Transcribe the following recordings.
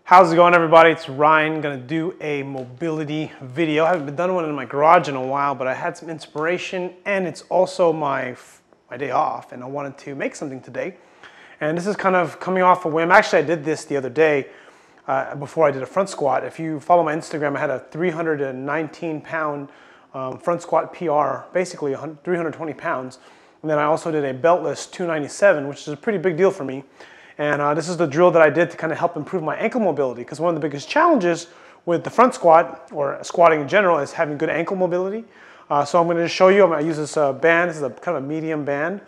How's it going, everybody? It's Ryan. Gonna do a mobility video. I haven't done one in my garage in a while, but I had some inspiration, and it's also my day off, and I wanted to make something today. And this is kind of coming off a whim. Actually, I did this the other day before I did a front squat. If you follow my Instagram, I had a 319-pound front squat PR, basically 320 pounds. And then I also did a beltless 297, which is a pretty big deal for me. And this is the drill that I did to kind of help improve my ankle mobility, because one of the biggest challenges with the front squat, or squatting in general, is having good ankle mobility. So I'm going to just show you. I'm going to use this band. This is a kind of a medium band.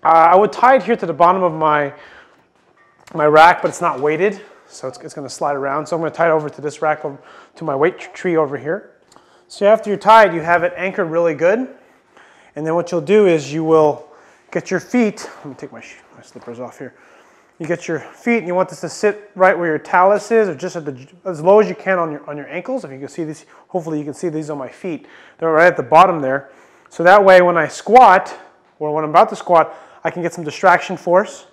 I would tie it here to the bottom of my rack, but it's not weighted, so it's going to slide around. So I'm going to tie it over to this rack, over to my weight tree over here. So after you're tied, you have it anchored really good. And then what you'll do is you will get your feet. Let me take my slippers off here. You get your feet, and you want this to sit right where your talus is, or just at as low as you can on your ankles. If you can see these, hopefully you can see these on my feet. They're right at the bottom there. So that way, when I squat, or when I'm about to squat, I can get some distraction force.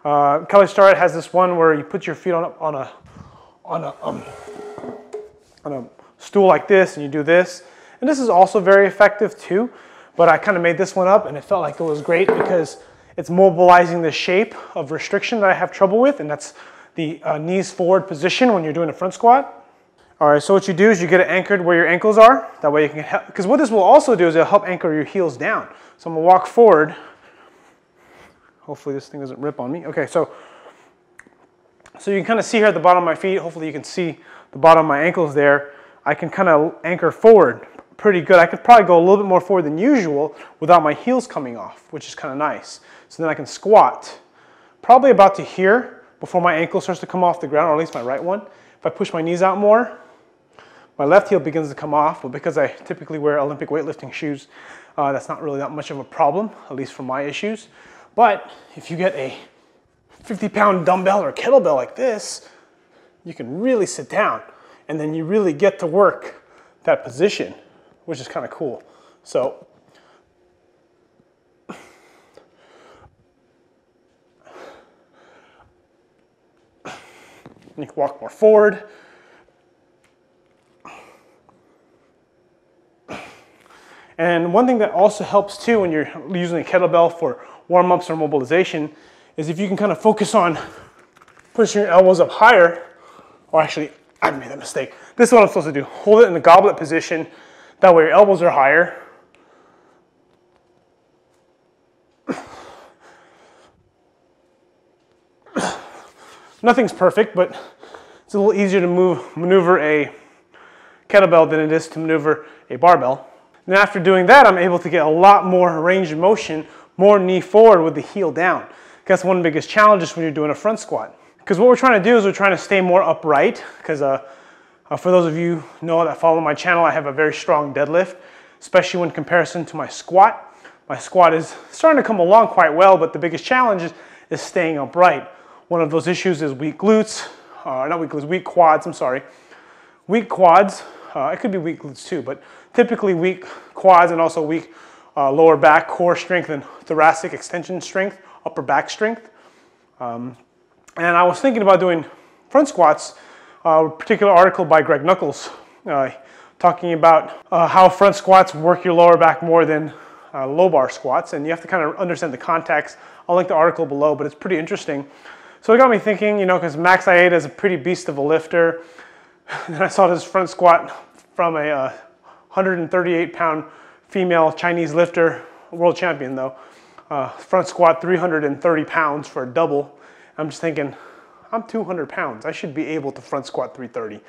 Kelly Starrett has this one where you put your feet on a stool like this, and you do this. And this is also very effective too. But I kind of made this one up, and it felt like it was great because it's mobilizing the shape of restriction that I have trouble with, and that's the knees forward position when you're doing a front squat. All right, so what you do is you get it anchored where your ankles are. That way you can help, because what this will also do is it'll help anchor your heels down. So I'm gonna walk forward. Hopefully this thing doesn't rip on me. Okay, so you can kind of see here at the bottom of my feet. Hopefully you can see the bottom of my ankles there. I can kind of anchor forward pretty good. I could probably go a little bit more forward than usual without my heels coming off, which is kind of nice. So then I can squat probably about to here before my ankle starts to come off the ground, or at least my right one. If I push my knees out more, my left heel begins to come off, but because I typically wear Olympic weightlifting shoes, that's not really that much of a problem, at least for my issues. But if you get a 50-pound dumbbell or kettlebell like this, you can really sit down, and then you really get to work that position, which is kind of cool. So you can walk more forward. And one thing that also helps too when you're using a kettlebell for warm-ups or mobilization is if you can kind of focus on pushing your elbows up higher, or actually, I made that mistake. This is what I'm supposed to do. Hold it in the goblet position. That way your elbows are higher. Nothing's perfect, but it's a little easier to maneuver a kettlebell than it is to maneuver a barbell. And after doing that, I'm able to get a lot more range of motion, more knee forward with the heel down. That's one of the biggest challenges when you're doing a front squat. Because what we're trying to do is we're trying to stay more upright, because for those of you who know that follow my channel, I have a very strong deadlift, especially when comparison to my squat. My squat is starting to come along quite well, but the biggest challenge is staying upright. One of those issues is weak glutes, not weak glutes, weak quads, I'm sorry. Weak quads, it could be weak glutes too, but typically weak quads, and also weak lower back core strength and thoracic extension strength, upper back strength. And I was thinking about doing front squats. A particular article by Greg Nuckols talking about how front squats work your lower back more than low bar squats, and you have to kind of understand the context. I'll link the article below, but it's pretty interesting. So it got me thinking, you know, because Max Aida is a pretty beast of a lifter, and I saw this front squat from a 138-pound female Chinese lifter, world champion though, front squat 330 pounds for a double. I'm just thinking, I'm 200 pounds. I should be able to front squat 330.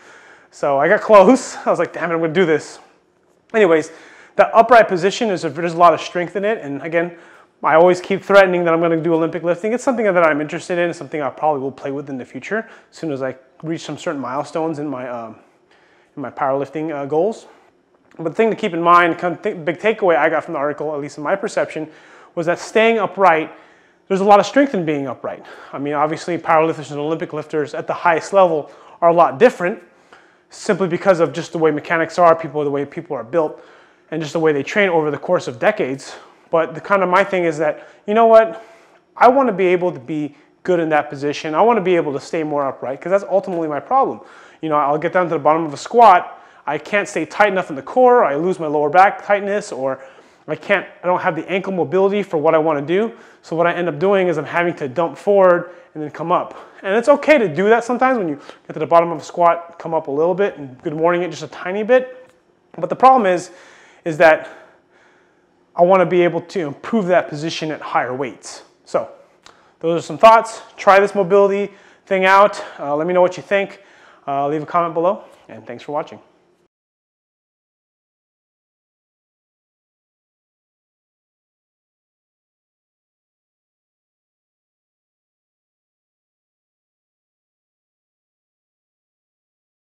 So I got close. I was like, damn it, I'm gonna do this. Anyways, the upright position, there's a lot of strength in it. And again, I always keep threatening that I'm gonna do Olympic lifting. It's something that I'm interested in. It's something I probably will play with in the future as soon as I reach some certain milestones in my powerlifting goals. But the thing to keep in mind, big takeaway I got from the article, at least in my perception, was that staying upright, there's a lot of strength in being upright. I mean, obviously, powerlifters and Olympic lifters at the highest level are a lot different, simply because of just the way mechanics are, the way people are built, and just the way they train over the course of decades. But my thing is that, you know what? I want to be able to be good in that position. I want to be able to stay more upright because that's ultimately my problem. You know, I'll get down to the bottom of a squat, I can't stay tight enough in the core, I lose my lower back tightness, or I don't have the ankle mobility for what I want to do. So what I end up doing is I'm having to dump forward and then come up. And it's okay to do that sometimes when you get to the bottom of a squat, come up a little bit and good morning it just a tiny bit. But the problem is that I want to be able to improve that position at higher weights. So those are some thoughts. Try this mobility thing out. Let me know what you think. Leave a comment below, and thanks for watching.